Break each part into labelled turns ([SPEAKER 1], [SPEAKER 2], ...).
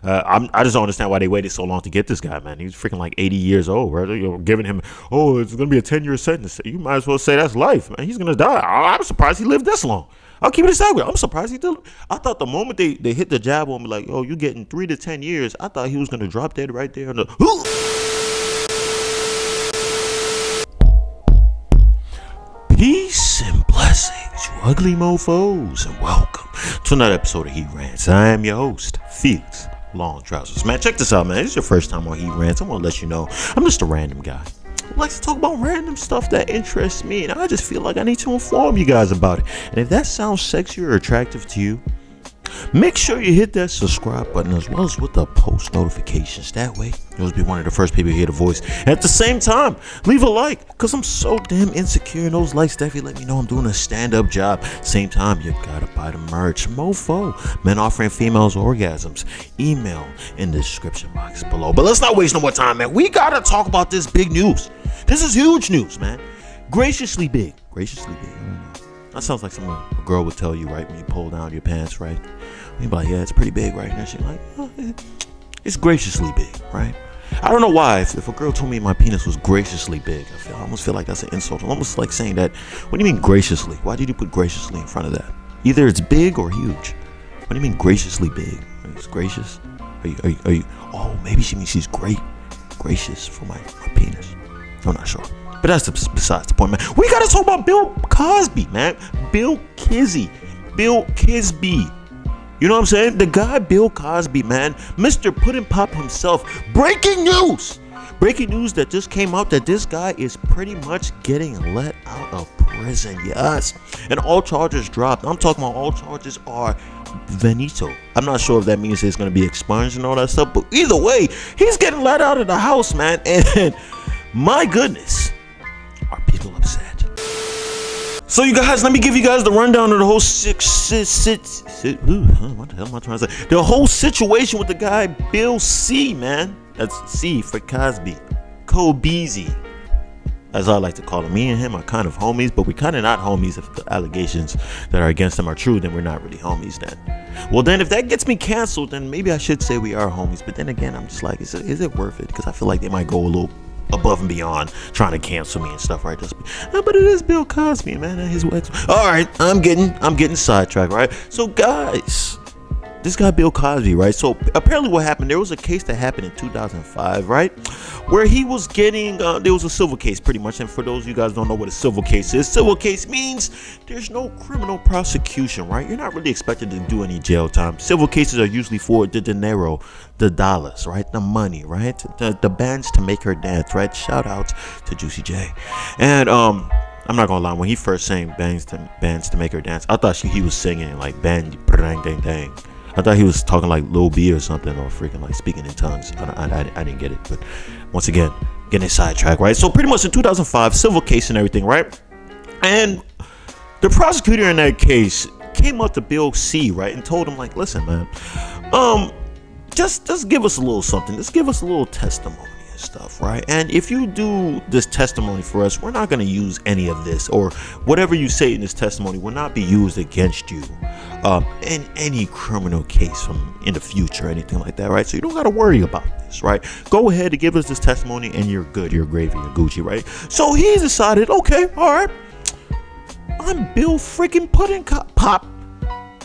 [SPEAKER 1] I just don't understand why they waited so long to get this guy, man. He's freaking like 80 years old, right? You're giving him, oh, it's gonna be a 10-year sentence. You might as well say that's life, man. He's gonna die. I'm surprised he lived this long. I'll keep it a second. I'm surprised he did. I thought the moment they hit the jab on me, like, oh, you're getting 3 to 10 years, I thought he was gonna drop dead right there. Peace and blessings, you ugly mofos, and welcome to another episode of Heat Rants. I am your host, Felix Long Trousers. Man, check this out, man. This is your first time on Heat Rants. I want to let you know I'm just a random guy who likes to talk about random stuff that interests me, and I just feel like I need to inform you guys about it. And if that sounds sexy or attractive to you, make sure you hit that subscribe button as well as with the post notifications. That way, you'll be one of the first people to hear the voice. And at the same time, leave a like, because I'm so damn insecure, and those likes definitely let me know I'm doing a stand-up job. Same time, you gotta buy the merch. Mofo, men offering females orgasms. Email in the description box below. But let's not waste no more time, man. We gotta talk about this big news. This is huge news, man. Graciously big. Graciously big. I don't know. That sounds like something a girl would tell you, right? When you pull down your pants, right? You'd be like, yeah, it's pretty big, right? And she's like, oh, it's graciously big, right? I don't know why. If a girl told me my penis was graciously big, I almost feel like that's an insult. I'm almost like saying that, what do you mean graciously? Why did you put graciously in front of that? Either it's big or huge. What do you mean graciously big? It's gracious? Are you, oh, maybe she means she's gracious for my penis. I'm not sure. But that's besides the point, man. We gotta talk about Bill Cosby, man. Bill Kisby. You know what I'm saying? The guy Bill Cosby, man. Mr. Puddin' Pop himself. Breaking news that just came out that this guy is pretty much getting let out of prison. Yes. And all charges dropped. I'm talking about all charges are Veneto. I'm not sure if that means it's gonna be expunged and all that stuff. But either way, he's getting let out of the house, man. And my goodness, are people upset? So you guys, let me give you guys the rundown of the whole what the hell am I trying to say? The whole situation with the guy Bill C, man. That's C for Cosby. Cosby, as I like to call him. Me and him are kind of homies, but we're kind of not homies. If the allegations that are against him are true, then we're not really homies then. Well, then if that gets me canceled, then maybe I should say we are homies. But then again, I'm just like, is it worth it? Because I feel like they might go a little above and beyond trying to cancel me and stuff, right? But it is Bill Cosby, man, and his ex. All right, I'm getting sidetracked, right? So guys, this guy Bill Cosby, right? So apparently what happened, there was a case that happened in 2005, right? Where he was getting, there was a civil case pretty much. And for those of you guys who don't know what a civil case is, civil case means there's no criminal prosecution, right? You're not really expected to do any jail time. Civil cases are usually for the dinero, the dollars, right? The money, right? The bands to make her dance, right? Shout out to Juicy J. And I'm not gonna lie, when he first sang bands to make her dance, I thought he was singing like bang dang dang dang. I thought he was talking like Lil B or something, or freaking like speaking in tongues. I didn't get it, but once again, getting sidetracked, right? So pretty much in 2005, civil case and everything, right? And the prosecutor in that case came up to Bill C, right, and told him like, listen, man, just give us a little something. Just give us a little testimony and stuff, right? And if you do this testimony for us, we're not going to use any of this, or whatever you say in this testimony will not be used against you in any criminal case from in the future or anything like that, right? So you don't got to worry about this, right? Go ahead and give us this testimony and you're good, you're gravy, you're Gucci, right? So he decided, okay, all right, I'm Bill freaking Puddin' Pop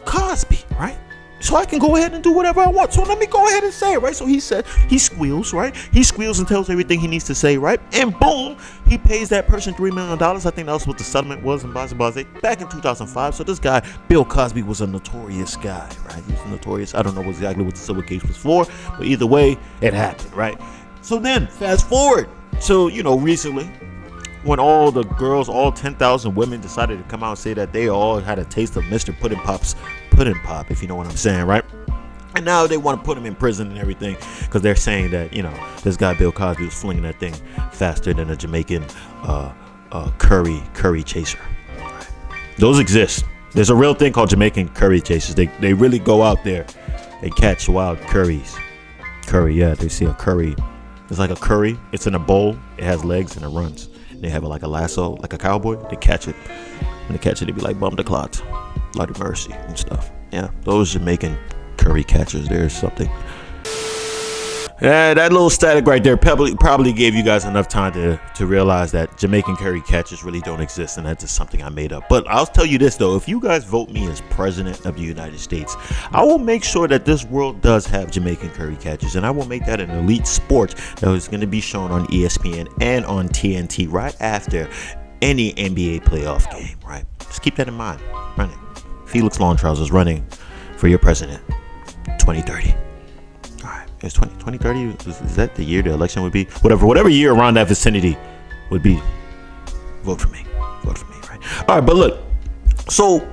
[SPEAKER 1] Cosby, right? So I can go ahead and do whatever I want. So let me go ahead and say it, right? So he said, he squeals, right? He squeals and tells everything he needs to say, right? And boom, he pays that person $3 million. I think that was what the settlement was in Bazi back in 2005. So this guy, Bill Cosby, was a notorious guy, right? He was notorious. I don't know exactly what the civil case was for, but either way, it happened, right? So then, fast forward. So, recently, when all the girls, all 10,000 women decided to come out and say that they all had a taste of Mr. Puddin' Pop's Puddin' Pop, if you know what I'm saying, right? And now they want to put him in prison and everything because they're saying that, this guy Bill Cosby was flinging that thing faster than a Jamaican curry chaser. Right. Those exist. There's a real thing called Jamaican curry chasers. They really go out there. They catch wild curries. Curry, yeah, they see a curry. It's like a curry. It's in a bowl. It has legs and it runs. They have it like a lasso, like a cowboy. They catch it. When they catch it, they be like, bum the clot, Lord of mercy and stuff. Yeah, those Jamaican curry catchers, there's something Yeah, that little static right there probably gave you guys enough time to realize that Jamaican curry catchers really don't exist, and that's just something I made up. But I'll tell you this though, if you guys vote me as president of the United States, I will make sure that this world does have Jamaican curry catchers, and I will make that an elite sport that is going to be shown on ESPN and on TNT right after any NBA playoff game, right? Just keep that in mind. Running. Felix Long Trousers running for your president 2030. It's 2030. Is that the year the election would be? Whatever year around that vicinity would be. Vote for me, right? All right, but look. So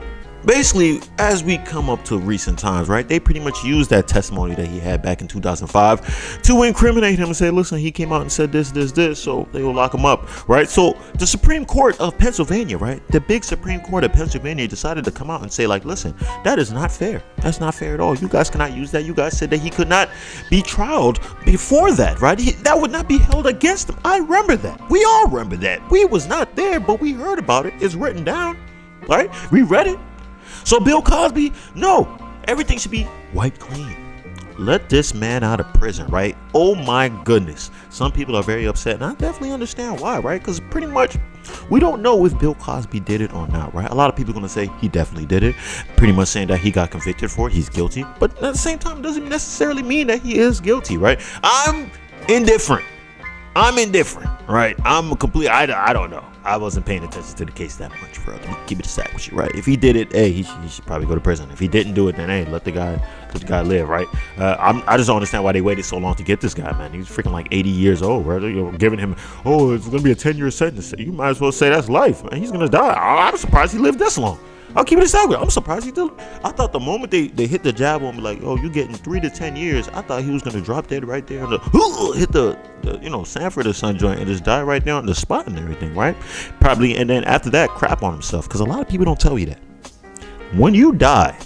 [SPEAKER 1] basically, as we come up to recent times, right? They pretty much used that testimony that he had back in 2005 to incriminate him and say, listen, he came out and said this, so they will lock him up, right? So the Supreme Court of Pennsylvania, right? The big Supreme Court of Pennsylvania decided to come out and say, like, listen, that is not fair. That's not fair at all. You guys cannot use that. You guys said that he could not be trialed before that, right? That would not be held against him. I remember that. We all remember that. We was not there, but we heard about it. It's written down, right? We read it. So Bill Cosby, no, everything should be wiped clean. Let this man out of prison, right? Oh my goodness. Some people are very upset, and I definitely understand why, right? Because pretty much we don't know if Bill Cosby did it or not, right? A lot of people are going to say he definitely did it, pretty much saying that he got convicted for it, he's guilty. But at the same time, it doesn't necessarily mean that he is guilty, right? I'm indifferent, right? I don't know. I wasn't paying attention to the case that much, bro. Let me keep it a stack with you, right? If he did it, hey, he should probably go to prison. If he didn't do it, then hey, let the guy live, right? I just don't understand why they waited so long to get this guy, man. He's freaking like 80 years old, right? You're giving him, it's gonna be a 10-year sentence. You might as well say that's life, man. He's gonna die. I'm surprised he lived this long. I'll keep it a stack with you. I'm surprised he did. I thought the moment they hit the jab on me, like, you're getting 3 to 10 years. I thought he was gonna drop dead right there and hit the Sanford or Son joint and just die right there on the spot and everything, right? Probably, and then after that, crap on himself, because a lot of people don't tell you that. When you die,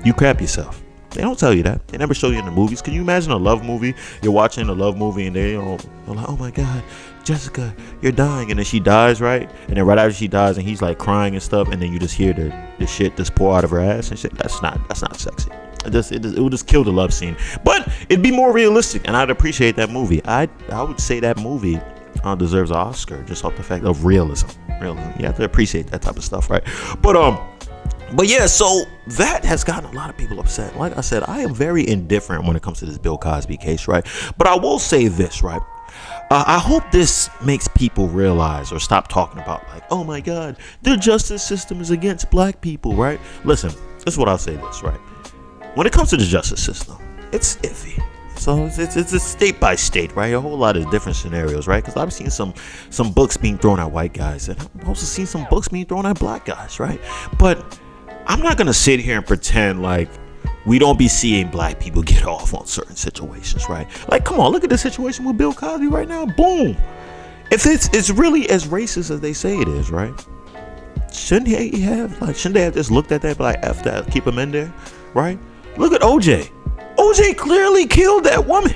[SPEAKER 1] you crap yourself. They don't tell you that. They never show you in the movies. Can you imagine a love movie? You're watching a love movie and they're like, oh my God, Jessica, you're dying. And then she dies, right? And then right after she dies and he's like crying and stuff, and then you just hear the shit just pour out of her ass and shit. That's not sexy. It would just kill the love scene. But it'd be more realistic, and I'd appreciate that movie. I would say that movie deserves an Oscar just off the fact of realism. You have to appreciate that type of stuff, right? But yeah, so that has gotten a lot of people upset. Like I said, I am very indifferent when it comes to this Bill Cosby case, right? But I will say this, right? I hope this makes people realize or stop talking about like, oh my God, the justice system is against black people, right? Listen, this is what I'll say this, right? When it comes to the justice system, it's iffy. So it's a state by state, right? A whole lot of different scenarios, right? Because I've seen some books being thrown at white guys, and I've also seen some books being thrown at black guys, right? But I'm not gonna sit here and pretend like we don't be seeing black people get off on certain situations, right? Like, come on, look at the situation with Bill Cosby right now. Boom. If it's really as racist as they say it is, right? Shouldn't they have just looked at that, like, F that, keep him in there, right? Look at OJ. OJ clearly killed that woman.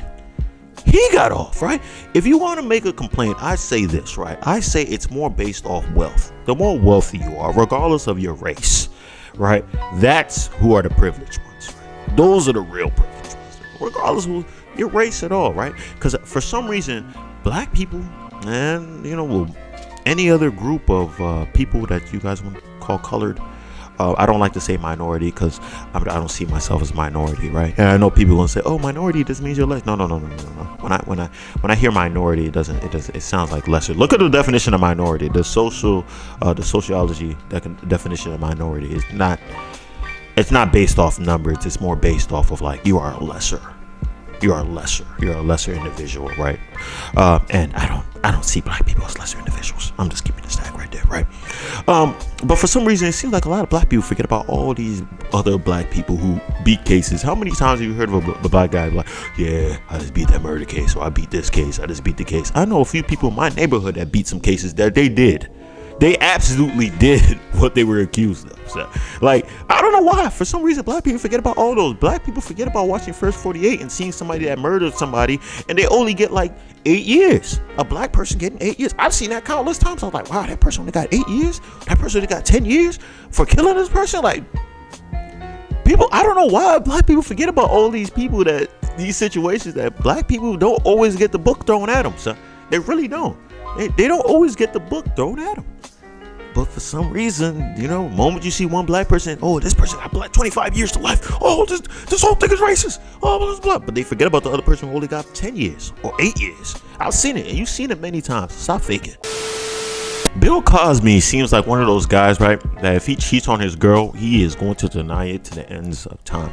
[SPEAKER 1] He got off, right? If you want to make a complaint, I say this, right? I say it's more based off wealth. The more wealthy you are, regardless of your race, right? That's who are the privileged ones, right? Those are the real privileged ones, regardless of your race at all, right? Because for some reason, black people and, any other group of people that you guys want to call colored, I don't like to say minority because I don't see myself as minority, right? And I know people will say, "Oh, minority, this means you're less." No. When I hear minority, it sounds like lesser. Look at the definition of minority. The sociology definition of minority is not. It's not based off numbers. It's more based off of like you are lesser. You're a lesser individual, right? And I don't see black people as lesser individuals. I'm just keeping the stack right there, right? But for some reason, it seems like a lot of black people forget about all these other black people who beat cases. How many times have you heard of a black guy like, yeah, I just beat that murder case, or I beat this case, I just beat the case? I know a few people in my neighborhood that beat some cases that they did. They absolutely did what they were accused of. So, like, I don't know why. For some reason, black people forget about all those. Black people forget about watching First 48 and seeing somebody that murdered somebody, and they only get like 8 years. A black person getting 8 years. I've seen that countless times. I was like, wow, that person only got 8 years. That person only got 10 years for killing this person. Like, people, I don't know why black people forget about all these people that these situations that black people don't always get the book thrown at them, son. They really don't. They don't always get the book thrown at them. But for some reason, you know, moment you see one black person, oh, this person got black 25 years to life. Oh, this whole thing is racist. Oh, blah, blah, blah. But they forget about the other person who only got 10 years or 8 years. I've seen it, and you've seen it many times. Stop faking. Bill Cosby seems like one of those guys, right, that if he cheats on his girl, he is going to deny it to the ends of time,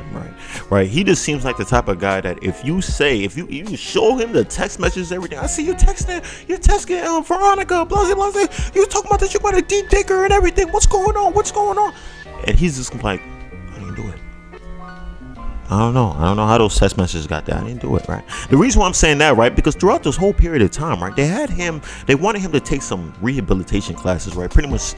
[SPEAKER 1] right? He just seems like the type of guy that if you show him the text messages, everything, I see you texting Veronica, blah, blah, blah, you talking about that you want a deep dicker and everything, what's going on? And he's just like, I didn't do it. I don't know how those text messages got there. I didn't do it, right? The reason why I'm saying that, right, because throughout this whole period of time, right, they wanted him to take some rehabilitation classes, right? Pretty much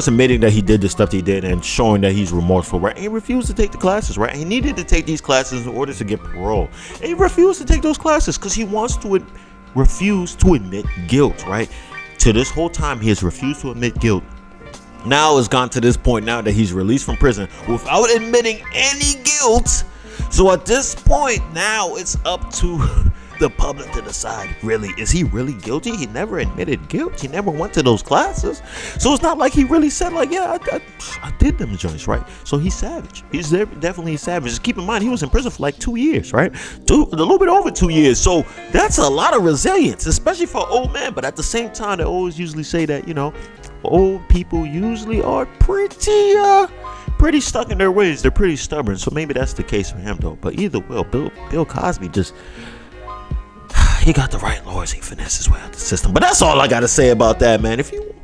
[SPEAKER 1] admitting that he did the stuff he did and showing that he's remorseful, right? And he refused to take the classes, right? He needed to take these classes in order to get parole. And he refused to take those classes because he wants to refuse to admit guilt, right? To this whole time, he has refused to admit guilt. Now it's gone to this point now that he's released from prison without admitting any guilt. So at this point now it's up to the public to decide, really, is he really guilty? He never admitted guilt. He never went to those classes. So it's not like he really said, like, yeah, I did them joints, right? So he's savage. He's definitely savage. Just keep in mind, he was in prison for like 2 years, right? A little bit over 2 years. So that's a lot of resilience, especially for an old man. But at the same time, they always usually say that, you know, old people usually are pretty stuck in their ways. They're pretty stubborn. So maybe that's the case for him, though. But either way, Bill Cosby he got the right lawyers. He finessed his way out the system. But that's all I got to say about that, man. If you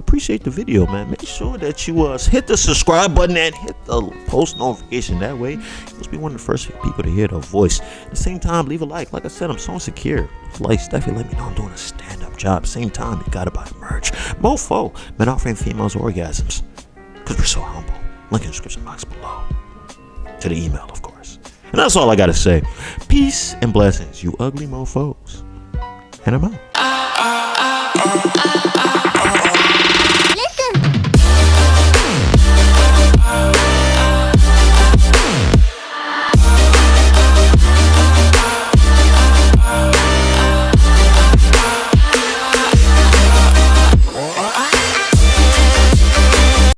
[SPEAKER 1] appreciate the video, man, make sure that you hit the subscribe button and hit the post notification. That way, you'll be one of the first people to hear the voice. At the same time, leave a like. Like I said, I'm so insecure. Likes definitely let me know I'm doing a stand-up job. Same time, you got to buy merch. Mofo, men offering females orgasms. Because we're so humble. Link in the description box below. To the email, of course. And that's all I got to say. Peace and blessings, you ugly mofos. And I'm out.